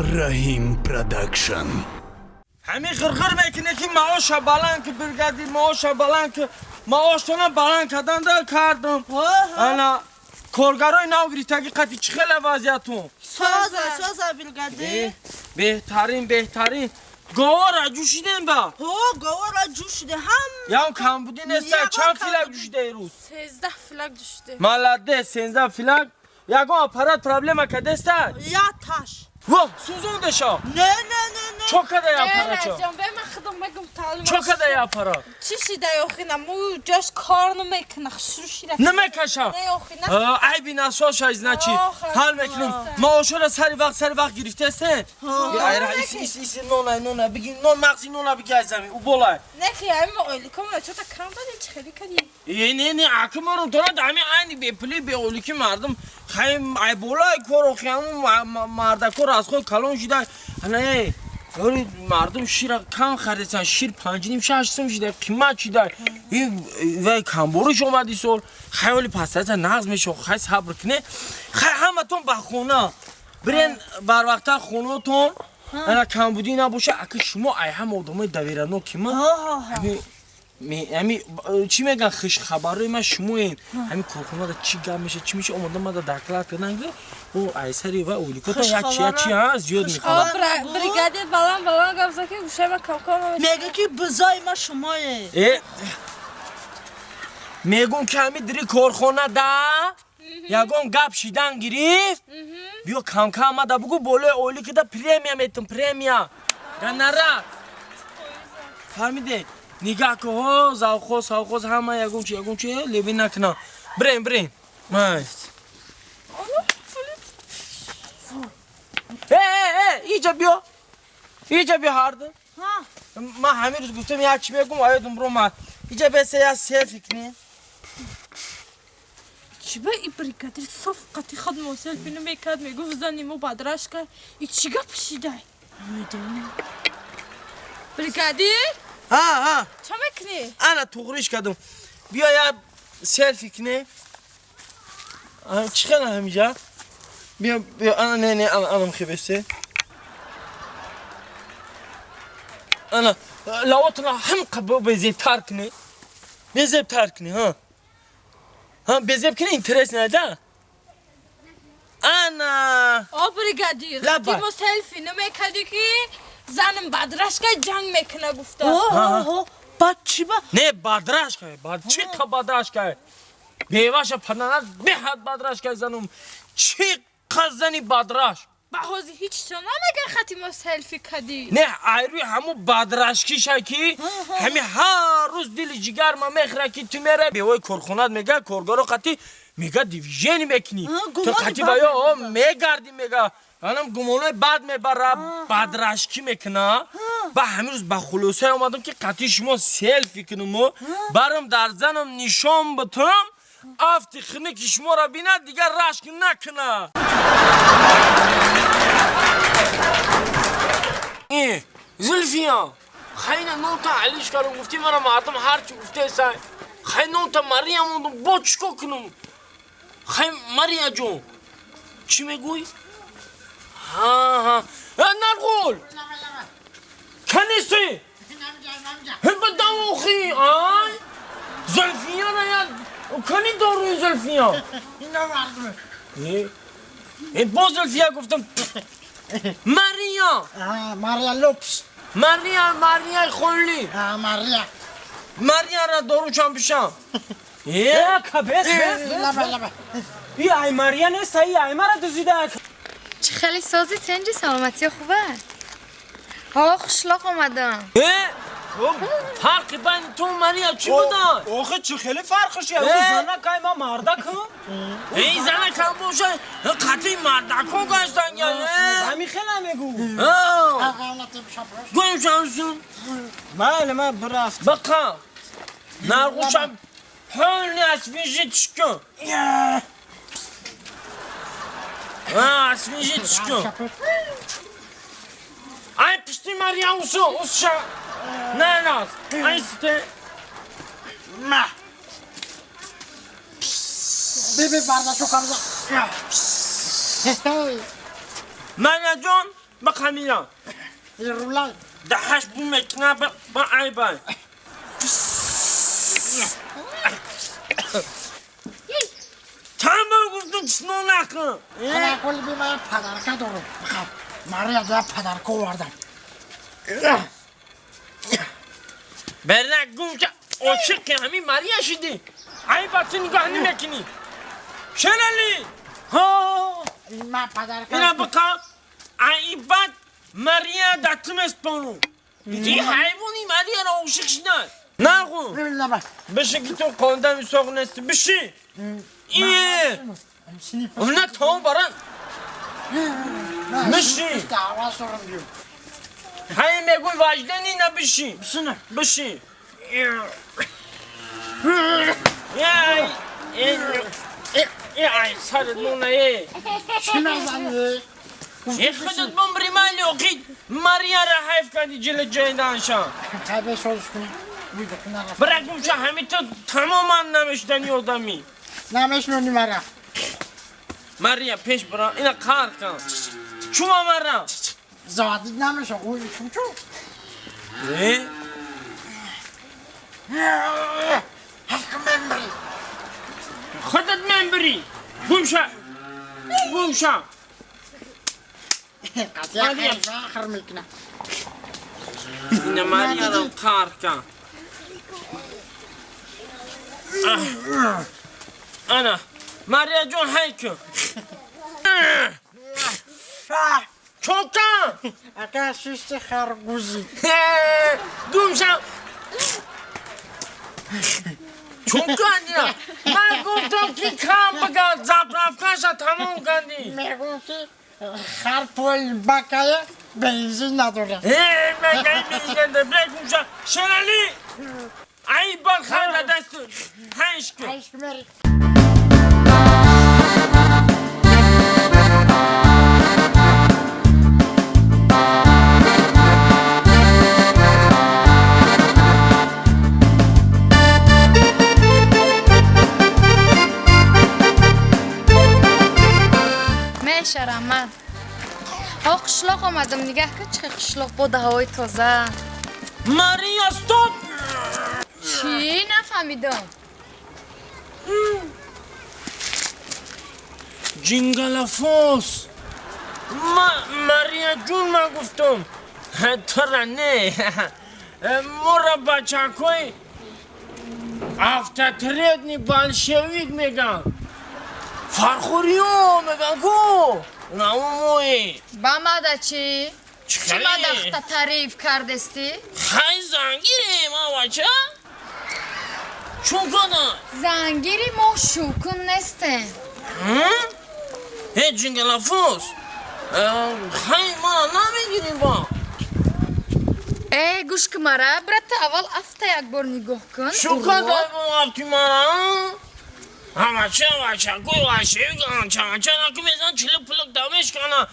رحیم پروداکشن. همین غرغر میکنه که معاش بلند که برگردی معاش بلند که معاشتون بلند کردن ده کردم. انا کارگرای نو گریتگی قطعی چه خیلی وضعیتون؟ سازه برگردی. بهترین گوار جوشیدن با. گوار جوشیده هم. یا کم بودی نسته چند فلک جوشیده ای روز؟ 13 فلک جوشیده. مالده 13 فلک. یکم آپارات پرابلم کده است؟ یا تاش. واه سوزونده شا. نه. چو کده یا آپارات شا؟ جان به من خودم بگم تعلیم. چو کده یا آپارات؟ چی شده یاخینا مو جاش کار نمیکنه شروشیره. نمیکشم. نه یاخینا. ای بی نساش از نچی. حال میکنم. معاشر سری وقت گرفته است. ای رئیس نون بگی نون مغزی نون بگی از زمین او بالای. نه که همه اولی کم چه تا کم دادی چه خیلی کردی. نه اکمارم تو نه دمی عینی به پلی به اولی که مردم خیم ای بالای کارو خیام مردکو از خود کلان شده. نه ولی مردم شیر کم خریدن شیر 5.5 6 شده قیمت شده این وای کمبورش اومدی سول خیلی پسات نغز میشه خیلی صبر کنه خیلی همتون به خونه برین بر وقت خونه‌تون انا کمبودی نباشه اگه شما ای هم آدمای دویرانو که من چی میگن خوش خبرای من شما این همین کارخونه دا چی گم میشه چی میشه اومدم ما دا دکلار کردن که او ایسری و اولیکو تا چی هست زیاد میخوام بریگادی بلند گفت که گوشه من کم میگه که بزای ما شمایه میگم که همین دری کارخونه دا یگم گپ شیدن گرفت بیا کم ما دا بگو بوله اولی که دا پریمیا میتون پریمیا گنرات فهمیده نگاه که ها زاوخوز همه یگم چی لیبی نکنه برین مایست ایجا بیا هارده ما همین روز گفتم یک چی بگم آیدم برو ما ایجا بسه یا سیلفی کنی چی با ای بریگادی صفقتی خود موسیلفی نمیکرد میگفت زنیمو بدرش کرد ای چی گپ شیده بریگادی ها چه میکنی؟ انا توغریش کردم بیا یا سیلفی کنی چی خیلی همینجا بیا انا نه انا مخیبسته انا لواتنا هم قبو بزیبتر کنی ها بزیب کنی اینترس نده انا بریگادی خطی موسیلفی نمیکردی که زنم بدرش که جنگ میکنه گفته بعد چی با؟ نه بدرش که بعد چی که بدرش که بیواش پرنانت بهت بدرش که زنم چی قزنی بدرش بحوزی هیچ تو نمیگه خطی ما سلفی کردی نه ایروی همو بدرش کی شکی همی هر روز دل جگر ما میخره که تو میره بیوی کارخونت میگه کارگارو خطی میگه دیویژنی میکنی تو خطی بایا میگردی میگه منم گمانه بد میبره بدرشکی میکنه با همین روز با خلوصه اومدم که قطعی شما سیلفی کنم برم در زنم نشان بتم افتی خنه که شما را بینه دیگر رشک نکنه زلفیا خیلی نوتا علیش کارو گفتی مرا مردم هرچی گفته سای خیلی نوتا مریم اوندم با چکو کنم خیلی مریا جون چی میگوی؟ ها نرغول کنیستی هم بدم اخی آی زلفیا را یاد کنی داروی زلفیا این با زلفیا گفتم ماریا لوپس ماریا خونلی ماریا را دارو چم بشم بس ای ای ماریا نیست ای مرا دوزیده چه خیلی سازی تنجی سلامتی خوبه خوشلاق اومدم فرقی بین تو و ماریا چی بودن؟ آخه چه خیلی فرقشه زنه که ما مردکم این زنه که باشه قطعی مردکو گشتن یا همی خیلی میگو گویم شمسون من برفت بقا نرگوشم حال اسمیشی چکن اسمیشی چکن ای پشتی ماریا اوسو نه ناز ای سته ببین برداشو کامزا ماریا جان Bak Hamila. Yürüler. Dahaş bu mekna bak ayban. Tamam guftum çisno nakın. Ana kol bir bana padarka doğru. Bakar. Maria da padarka vardı. Bernak gumca. O şirke hami Maria şimdi. Aybatın nigahını mekini. Şenali. Ha. İlma padarka. İna baka. Aybat Maria datım esponu. Di hayvani Maria ra uşuk şinan. Nahu. Yürüler bak. Beşi git o konuda müsaade nesti. Beşi. İyi. Ona tamam baran. Beşi. İşte hava sorun diyor. Hayır megul vajdeni na beşi. Şunu. Beşi. Ya. Ya sarı luna ye. Şuna zanlı. خدت بمبری مالی وقید ماریا را حیف کردی جل جایدان شان Kaybet soruşkunu. Buydu kınar. برگم شا همی تو تماما نمشتنی آدمی Nameş mi numara? ماریا پیش برا اینا کار کن چوما مرا Zadı nameş o. Uy çuçu. نه Hakkım emri. خدت من بری گم شا گم شا Katya kayfa kırmıkına. اینا ماریا را کار کن انا ماریا جون حی کن چون کن Aka şişte harguzi. گم شا چون کندی من گفتم که کام بگا زبرافکاشا تمام کندی Meğul ki harpol bakaya benzin nadore. مگه میگنده بگم شا شنالی ای بار خیلی دست هنش کن Aşkım eri. Meşaraman. Ha qishloq omadim nigah kun chiqi qishloq bu havoy toza. ماریا ستوب Chi nafahmidim. جینگلافوس ماریا جون من گفتم تو را نه مرا بچکوی افتتریدنی بالشویک میگن فرخوریو میگن گو نموموی Bamada chi. چخلی Chimada tarif kardesti. خی زنگیریم آوچه چون کنه Zangiri mo shukun nestem. هی جینگلافوس خی ما نمیگیریم با Gush kmara brata aval afta yak bor nigoh kun. شو کنه با وقتی من همچه کوی وشوی کنن چه نکو میزن چلو پلک دمش کنن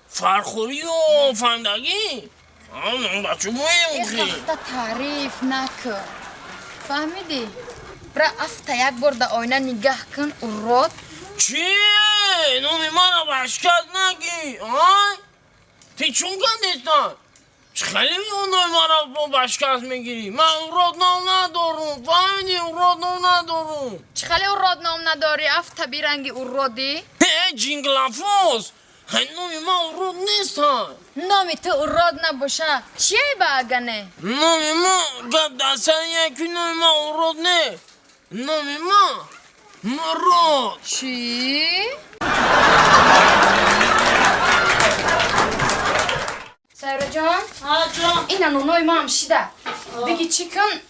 فرخوری و فهمدگی من بچه مویم خی Ekhta tarif nakun. Fahmidi? Bra afta yak bor da oyna nigah kun urrot. چیه؟ نومی منو بشکت نگی آی؟ تی چون کندیستن؟ خیلی نومی منو بشکت میگیری من اون نام ندارم فهمیدی اون نام ندارم Chikhali urrot nom nadori afta birangi urrodi. جینگلافوس نومی من اون نیستن Nomi tu urrod nabosha. Chiye bagane? نومی من گب دستن یکی نومی من اون نه نومی من مراد Chi? Sayrajon, Ha can. ina nunoy mam shida. Bigi chicken.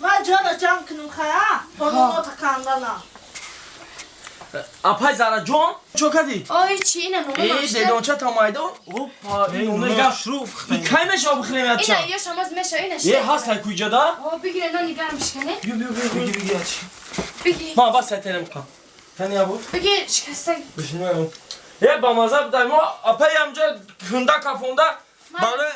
Va cana can kınım kaya. Onu takandana. اپای زارا جون چو کدی؟ Oy chi ina nunoy mam ای shida. دلونچا تامایدا اوپا این اونجا شروف کای مش ابو خریم Ina یاتچا yaşamaz meşa ina یه şey. هاست های کویجا دا O bigi no nigarmış kane. بگی یاچ Bigi. ما باس سترم کن تنی ابو Bigi şikastek. بشینم یه با مزه بدم ما اپای امجا کندا کافوندا برای